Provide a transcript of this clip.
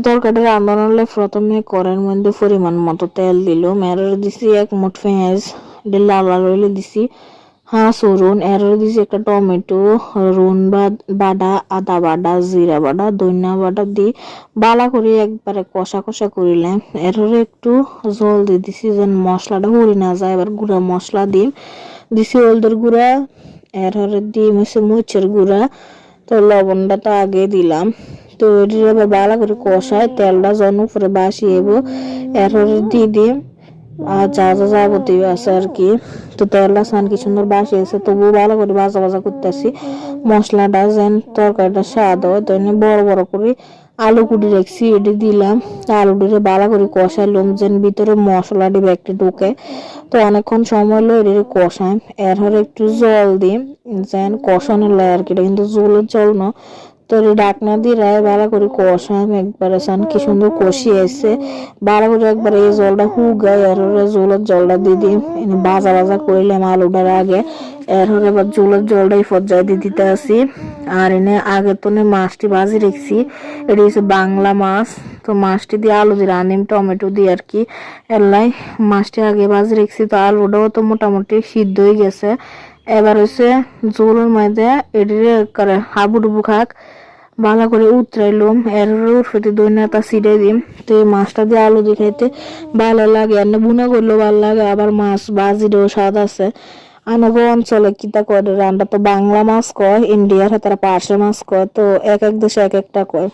তরকারিটা রান্না হলে প্রথমে কড়াইয়ের মধ্যে পরিমাণ মতো তেল দিলাম, এর দিছি এক মুঠ পেঁয়াজ, এটা লাল লাল হইলে দিছি রুন, এর দিছি একটা টমেটো, রুন বাটা, আদা বাটা, জিরা বাটা, ধনিয়া বাটা দিয়ে বালা করে একবারে কষা কষা করিলাম। এর একটু জল দিয়ে দিছি যেন মশলাটা হরি না যায়। এবার গুঁড়া মশলা দিছি হলদের গুঁড়া, এর দিয়ে মরিচের গুঁড়া, তো লবণটা তো আগে দিলাম। তো এটা আবার ভালো করে কষায় তেলটা যখন উপরে বাসিয়েব এর দিয়ে দিই আর যা যা যাবতীয় আছে আর কি। তো তেলটা সান কি সুন্দর বাসিয়েছে, তবুও ভালো করে ভাজা ভাজা করতেছি মশলাটা যেন তরকারিটা স্বাদ হয়। তো বড় বড় করে আলু কুটি রাখছি, এটি দিলাম। আলুটিকে ভালো করে কষাইলাম যেন ভিতরে মশলাটি ব্যাগটি ঢুকে। তো অনেকক্ষণ সময় হলো এটি কষাই, এর একটু জল দিই যেন কষানো লাগে আর কি। এটা কিন্তু জলের জল না, তো ডাকনা দিয়ে রায় ভালো করে কষাম একবারে সান কি সুন্দর কষিয়েছে ভালো করে একবারে এই জলটা হুগায় এর জলের জলটা দিয়ে দিই। ভাজা ভাজা করলাম আলুটার আগে, এর এবার জলের জলটাই পর্যায়ে দিয়ে দিতে আসি। আর এনে আগে তো মাছটি ভাজি রেখেছি, এটি হচ্ছে বাংলা মাছ। তো মাছটি দিয়ে আলু দিয়ে রানিম টমেটো দিয়ে আর কি, এলাই মাছটি আগে ভাজি রেখেছি। তো আলুটাও তো মোটামুটি সিদ্ধ হয়ে গেছে। এবার হচ্ছে জোলের মধ্যে এটিরে করে হাবুডুবু খাক ভালো করে উতরাইলাম, এর উঠতে দইনাটা ছিটাই দিম। তো এই মাছটা দিয়ে আলু দিয়ে খাইতে ভালো লাগে, আর বুনা করলেও ভালো লাগে, আবার মাছ ভাজিটাও স্বাদ আছে। আমাকে অঞ্চলে কিতা করে রান্না তো বাংলা মাছ কয়, ইন্ডিয়ার তারা পার্শে মাছ কয়, তো এক এক দেশে এক একটা কয়।